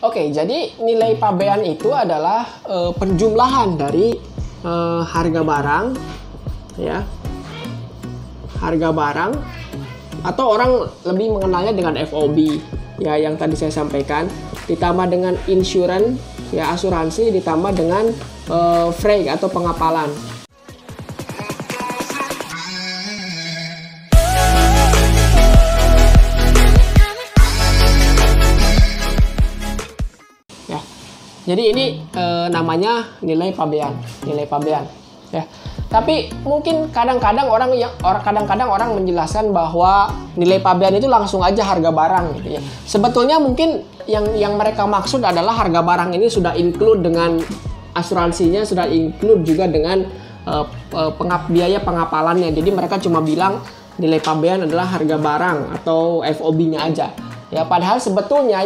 Oke, jadi nilai pabean itu adalah penjumlahan dari harga barang, ya, harga barang, atau orang lebih mengenalnya dengan FOB, ya, yang tadi saya sampaikan, ditambah dengan insurance, ya, asuransi, ditambah dengan freight atau pengapalan. Jadi ini namanya nilai pabean, ya. Tapi mungkin kadang-kadang orang menjelaskan bahwa nilai pabean itu langsung aja harga barang gitu ya. Sebetulnya mungkin yang mereka maksud adalah harga barang ini sudah include dengan asuransinya, sudah include juga dengan biaya pengapalannya. Jadi mereka cuma bilang nilai pabean adalah harga barang atau FOB-nya aja. Ya, padahal sebetulnya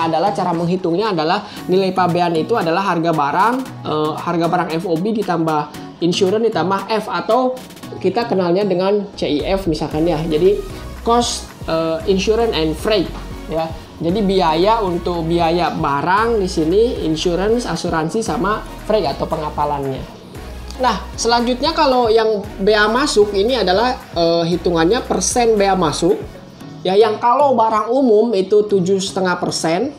adalah cara menghitungnya adalah nilai pabean itu adalah harga barang FOB ditambah insurance ditambah F, atau kita kenalnya dengan CIF misalkan ya. Jadi cost, insurance and freight, ya. Jadi biaya untuk biaya barang di sini, insurance, asuransi sama freight atau pengapalannya. Nah, selanjutnya kalau yang bea masuk ini adalah hitungannya persen bea masuk. Ya, yang kalau barang umum itu 7,5%,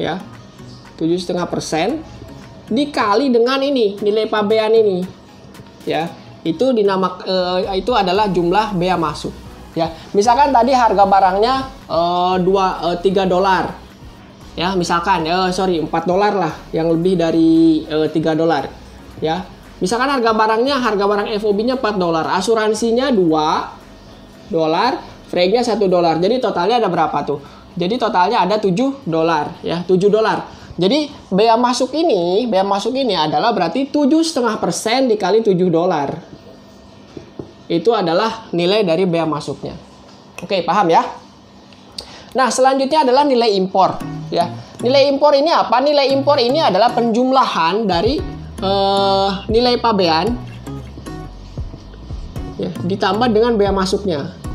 ya, 7,5% dikali dengan ini nilai pabean ini, ya, itu itu adalah jumlah bea masuk, ya. Misalkan tadi harga barangnya $3, ya, misalkan $4 lah, yang lebih dari $3, ya. Misalkan harga barang FOB-nya $4, asuransinya $2, freight-nya $1. Jadi totalnya ada berapa tuh? Jadi totalnya ada $7, ya, $7. Jadi bea masuk ini adalah berarti 7,5% dikali $7. Itu adalah nilai dari bea masuknya. Oke, paham ya? Nah, selanjutnya adalah nilai impor, ya. Nilai impor ini apa? Nilai impor ini adalah penjumlahan dari nilai pabean, ya, ditambah dengan bea masuknya.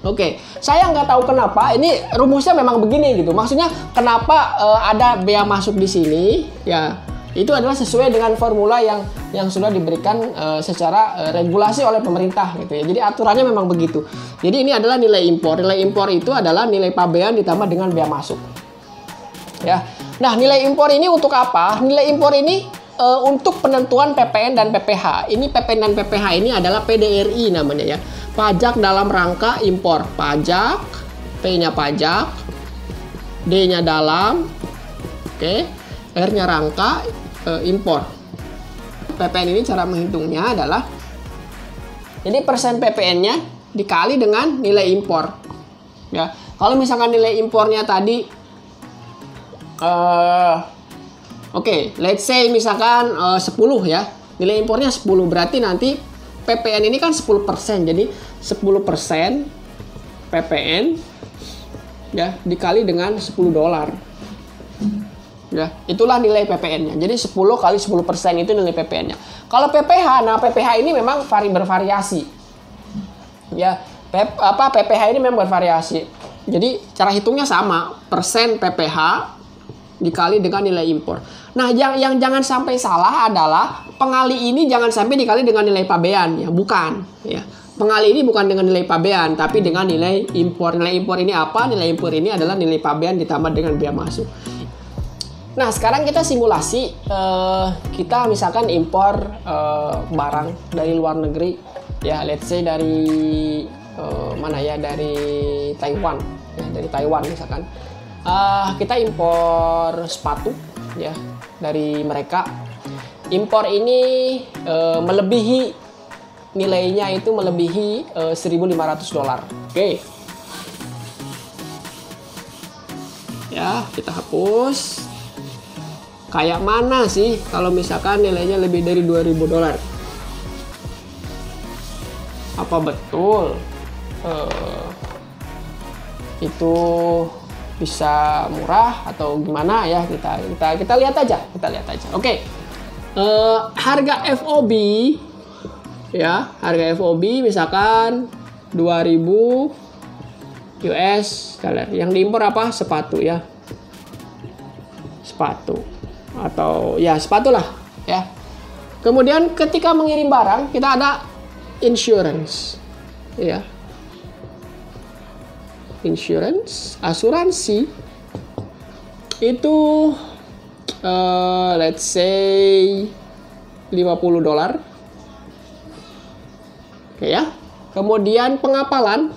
Oke, saya nggak tahu kenapa ini rumusnya memang begini gitu. Maksudnya kenapa ada bea masuk di sini? Ya, itu adalah sesuai dengan formula yang sudah diberikan secara regulasi oleh pemerintah gitu ya. Jadi aturannya memang begitu. Jadi ini adalah nilai impor. Nilai impor itu adalah nilai pabean ditambah dengan bea masuk. Ya. Nah, nilai impor ini untuk apa? Nilai impor ini untuk penentuan PPN dan PPH. Ini PPN dan PPH ini adalah PDRI namanya ya. Pajak dalam rangka impor. Pajak, P-nya pajak, D-nya dalam, oke, R-nya rangka, impor. PPN ini cara menghitungnya adalah, jadi persen PPN-nya dikali dengan nilai impor. Ya, kalau misalkan nilai impornya tadi, oke, let's say misalkan 10 ya, nilai impornya 10, berarti nanti PPN ini kan 10%, jadi 10% PPN, ya, dikali dengan $10. Ya, itulah nilai PPN-nya. Jadi 10 kali 10% itu nilai PPN-nya. Kalau PPH, nah PPH ini memang bervariasi. Ya, PPH ini memang bervariasi. Jadi cara hitungnya sama, persen PPH dikali dengan nilai impor. Nah, yang jangan sampai salah adalah pengali ini jangan sampai dikali dengan nilai pabean, ya, bukan, ya. Pengali ini bukan dengan nilai pabean, tapi dengan nilai impor. Nilai impor ini apa? Nilai impor ini adalah nilai pabean ditambah dengan bea masuk. Nah, sekarang kita simulasi, kita misalkan impor barang dari luar negeri, ya, let's say dari mana ya, dari Taiwan, ya, dari Taiwan misalkan. Kita impor sepatu, ya, dari mereka. Impor ini melebihi nilainya itu melebihi $1.500. Oke. Ya, kita hapus. Kayak mana sih kalau misalkan nilainya lebih dari $2.000? Apa betul itu bisa murah atau gimana ya? Kita lihat aja, Oke. Harga FOB, ya, harga FOB misalkan 2.000 US dollar. Yang diimpor apa? Sepatu, ya. sepatu atau ya sepatu lah ya. Kemudian ketika mengirim barang kita ada insurance ya. Insurance, asuransi itu let's say $50. Oke ya. Kemudian pengapalan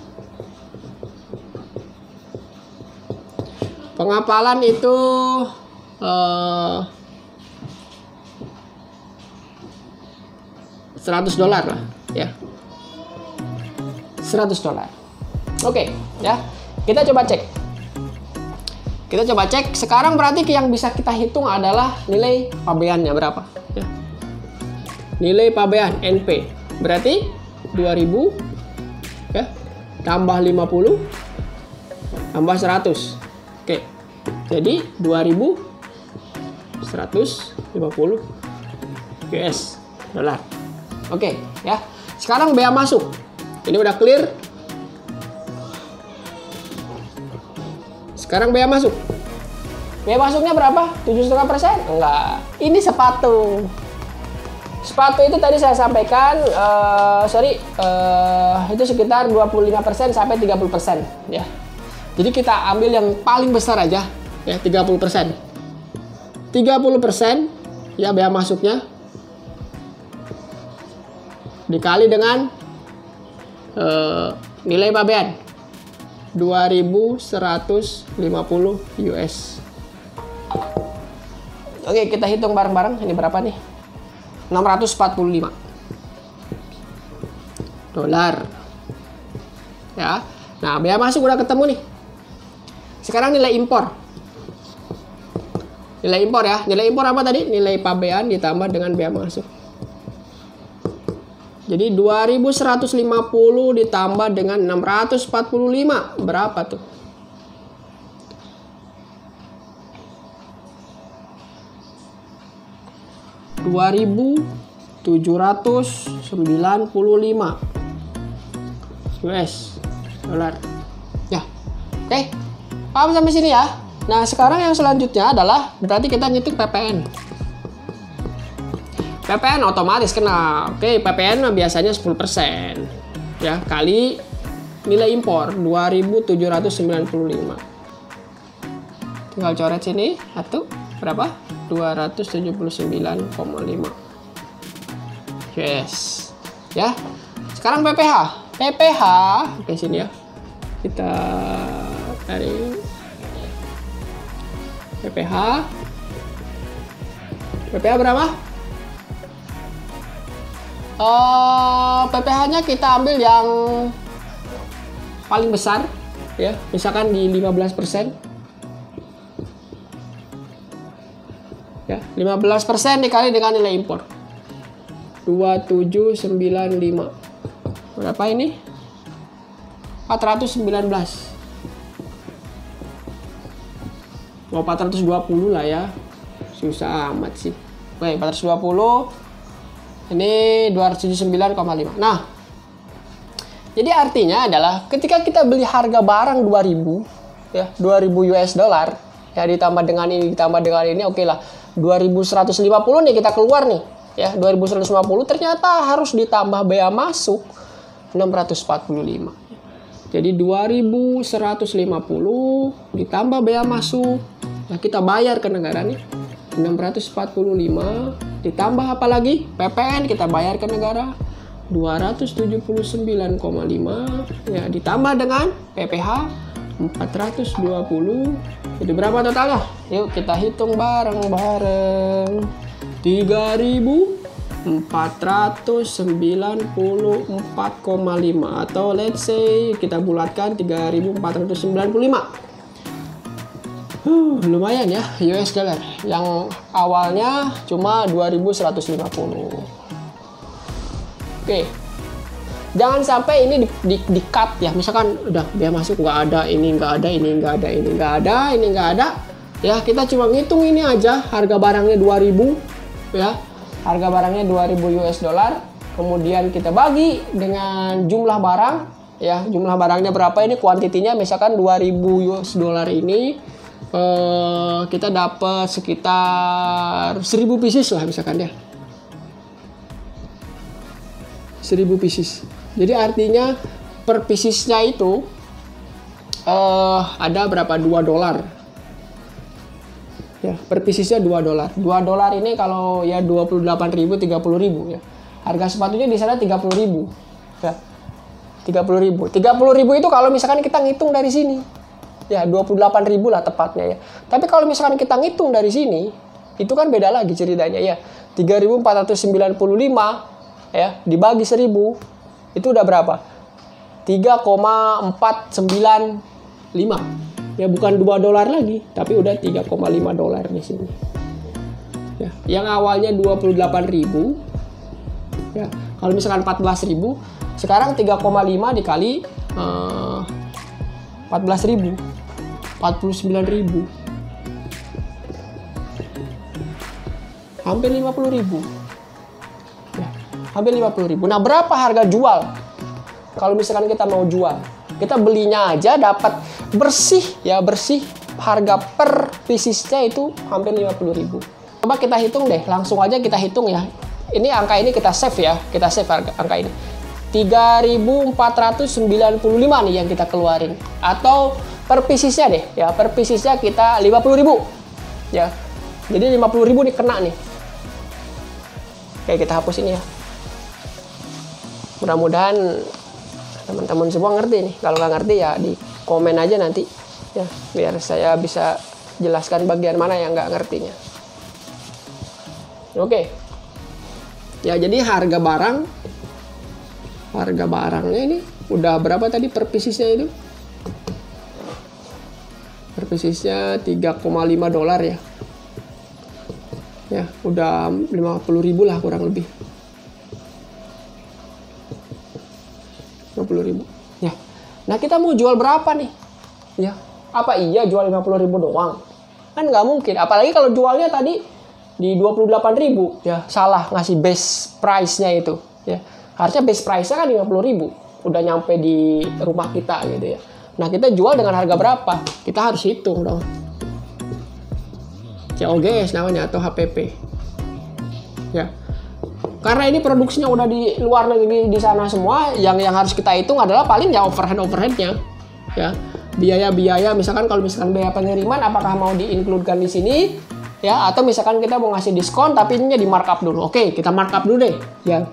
itu $100 lah ya. $100. Oke ya. Kita coba cek. Sekarang berarti yang bisa kita hitung adalah nilai pabeannya berapa ya. Nilai pabean NP berarti 2000 ya, tambah 50 tambah 100. Oke. Jadi 2150 US dollar. Oke ya. Sekarang bea masuk. Ini udah clear. Sekarang bea masuk. Bea masuknya berapa? 7,5%? Enggak. Ini sepatu. Sepatu itu tadi saya sampaikan, itu sekitar 25% sampai 30% ya. Jadi kita ambil yang paling besar aja ya, 30%. 30% ya bea masuknya dikali dengan nilai pabean 2150 US. Oke, kita hitung bareng-bareng. Ini berapa nih? 645 dolar. Ya. Nah, bea masuk udah ketemu nih. Sekarang nilai impor. Nilai impor ya. Nilai impor apa tadi? Nilai pabean ditambah dengan bea masuk. Jadi 2150 ditambah dengan 645 berapa tuh? $2.795 US dollar. Ya. Oke. Paham sampai sini ya? Nah, sekarang yang selanjutnya adalah berarti kita ngitung PPN. PPN otomatis kena. Oke, PPN biasanya 10% ya, kali nilai impor 2.795. Tinggal coret sini, satu berapa? 279,5. Yes. Ya. Sekarang PPH. PPH oke sini ya. Kita tarik PPH. PPH berapa? PPH-nya kita ambil yang paling besar ya, misalkan di 15%. Ya, 15% dikali dengan nilai impor 2795. Berapa ini? 419. Mau 420 lah ya. Susah amat sih. Oke, 420. Ini 279,5. Nah, jadi artinya adalah ketika kita beli harga barang 2000 ya, 2000 US dollar ya, ditambah dengan ini oke lah 2150 nih kita keluar nih ya, 2150 ternyata harus ditambah bea masuk 645. Jadi 2150 ditambah bea masuk ya, kita bayar ke negara nih 645 ditambah apa lagi? PPN kita bayar ke negara 279,5 ya, ditambah dengan PPH 420. Jadi berapa totalnya? Yuk kita hitung bareng-bareng. 3.494,5 atau let's say kita bulatkan 3.495. Lumayan ya US dollar yang awalnya cuma 2.150. Oke. Jangan sampai ini di cut ya. Misalkan udah bea masuk nggak ada, ini nggak ada, ini nggak ada, ini nggak ada, ini nggak ada. Ya, kita cuma ngitung ini aja, harga barangnya 2.000 ya. Harga barangnya 2.000 US dollar. Kemudian kita bagi dengan jumlah barang ya. Jumlah barangnya berapa ini, kuantitinya misalkan 2.000 US dollar ini kita dapat sekitar 1000 pieces lah misalkan ya. 1000 pieces. Jadi artinya per piecesnya itu ada berapa? $2. Ya, per piecesnya $2. $2 ini kalau ya 28.000, 30.000 ya. Harga sepatunya di sana 30.000. Ya. 30.000. 30.000 itu kalau misalkan kita ngitung dari sini. Ya, 28.000 lah tepatnya ya. Tapi kalau misalkan kita ngitung dari sini, itu kan beda lagi ceritanya ya. 3.495 ya, dibagi 1000 itu udah berapa? 3,495. Ya bukan $2 lagi, tapi udah $3,5 di sini. Ya, yang awalnya 28.000 ya, kalau misalkan 14.000, sekarang 3,5 dikali 14.000, 49.000. Hampir 50.000. Ya, hampir 50.000. Nah, berapa harga jual? Kalau misalkan kita mau jual, kita belinya aja dapat bersih ya, bersih harga per piecesnya itu hampir 50.000. Coba kita hitung deh, langsung aja kita hitung ya. Ini angka ini kita save ya, kita save angka ini. 3.495 nih yang kita keluarin. Atau per piecesnya deh ya, per piecesnya kita 50.000 ya. Jadi 50.000 nih kena nih. Oke, kita hapus ini ya. Mudah-mudahan teman-teman semua ngerti nih. Kalau nggak ngerti ya di komen aja nanti ya, biar saya bisa jelaskan bagian mana yang nggak ngertinya. Oke. Ya, jadi harga barangnya ini udah berapa tadi per piecesnya itu? Per piecesnya $3,5 ya. Ya, udah 50.000 lah kurang lebih. 50.000. Ya. Nah, kita mau jual berapa nih? Ya. Apa iya jual 50.000 doang? Kan nggak mungkin. Apalagi kalau jualnya tadi di 28.000 ya, salah ngasih base price-nya itu ya. Harusnya base price-nya kan 50.000. Udah nyampe di rumah kita gitu ya. Nah, kita jual dengan harga berapa? Kita harus hitung dong. COGS namanya atau HPP. Ya. Karena ini produksinya udah di luar negeri di sana semua, yang harus kita hitung adalah paling ya overhead-nya. Ya. Biaya-biaya misalkan kalau misalkan biaya pengiriman apakah mau di-includekan di sini ya, atau misalkan kita mau ngasih diskon tapi ini di markup dulu. Oke, kita markup dulu deh ya.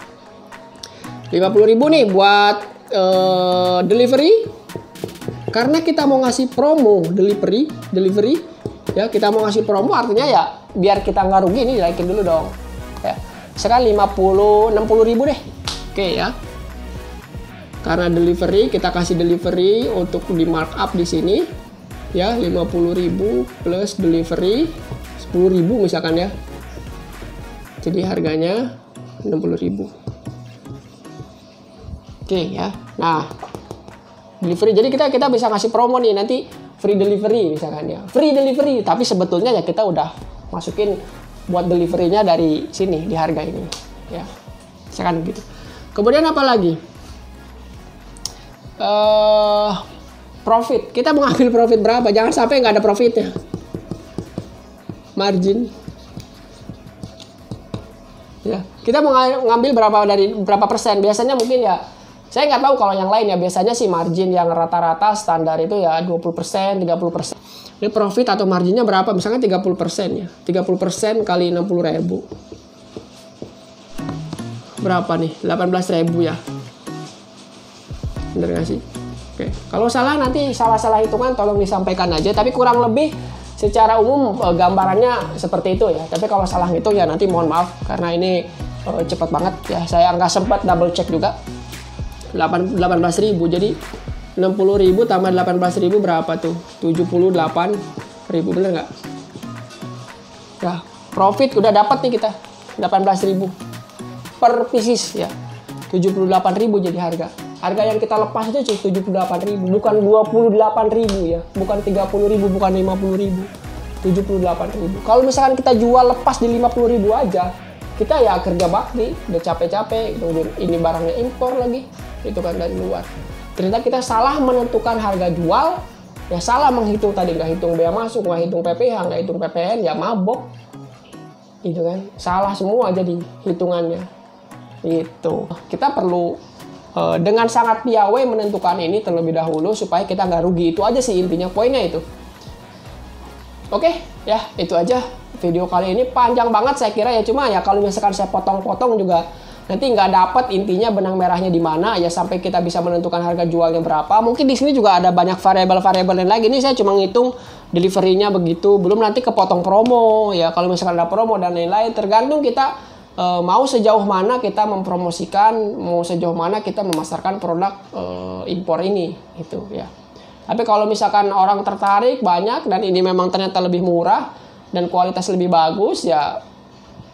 50.000 nih buat delivery. Karena kita mau ngasih promo delivery ya, kita mau ngasih promo artinya ya biar kita nggak rugi, ini naikin dulu dong ya. Sekarang 60.000 deh. Oke ya, karena delivery kita kasih delivery untuk di markup di sini ya, 50.000 plus delivery 10.000 misalkan ya, jadi harganya 60.000. Oke ya. Nah, delivery, jadi kita bisa ngasih promo nih nanti free delivery misalkan ya, free delivery, tapi sebetulnya ya kita udah masukin buat deliverynya dari sini di harga ini ya, misalkan gitu. Kemudian apa lagi? Profit, kita mau ngambil profit berapa? Jangan sampai nggak ada profitnya. Margin ya, kita mau ngambil berapa persen? Biasanya mungkin ya, saya nggak tahu kalau yang lain ya, biasanya sih margin yang rata-rata standar itu ya 20%, 30%. Ini profit atau marginnya berapa? Misalnya 30% ya. 30% kali 60.000. Berapa nih? 18.000 ya. Bener nggak sih? Oke. Kalau salah nanti salah-salah hitungan tolong disampaikan aja. Tapi kurang lebih secara umum gambarannya seperti itu ya. Tapi kalau salah ngitung ya nanti mohon maaf. Karena ini cepat banget ya. Saya nggak sempat double check juga. 18.000, jadi 60.000 tambah 18.000 berapa tuh? 78.000, bener nggak? Ya, profit udah dapat nih kita 18.000 per pieces ya, 78.000 jadi harga. Harga yang kita lepas itu 78.000, bukan 28.000 ya, bukan 30.000, bukan 50.000, 78.000. Kalau misalkan kita jual lepas di 50.000 aja, kita ya kerja bakti, udah capek-capek, ini barangnya impor lagi, itu kan dari luar. Ternyata kita salah menentukan harga jual Ya salah menghitung tadi, nggak hitung bea masuk, nggak hitung PPh, nggak hitung PPN, ya mabok. Gitu kan. Salah semua jadi hitungannya. Itu. Kita perlu dengan sangat piawai menentukan ini terlebih dahulu supaya kita nggak rugi. Itu aja sih intinya, poinnya itu. Oke, ya itu aja video kali ini. Panjang banget saya kira ya, cuma ya kalau misalkan saya potong-potong juga nanti nggak dapat intinya benang merahnya di mana ya, sampai kita bisa menentukan harga jualnya berapa. Mungkin di sini juga ada banyak variabel-variabel lain lagi. Ini saya cuma ngitung deliverynya begitu, belum nanti kepotong promo ya. Kalau misalkan ada promo dan lain-lain, tergantung kita mau sejauh mana kita mempromosikan, mau sejauh mana kita memasarkan produk impor ini gitu ya. Tapi kalau misalkan orang tertarik banyak dan ini memang ternyata lebih murah dan kualitas lebih bagus, ya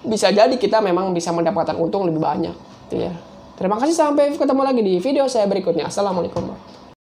bisa jadi kita memang bisa mendapatkan untung lebih banyak gitu ya. Terima kasih, sampai ketemu lagi di video saya berikutnya. Assalamualaikum.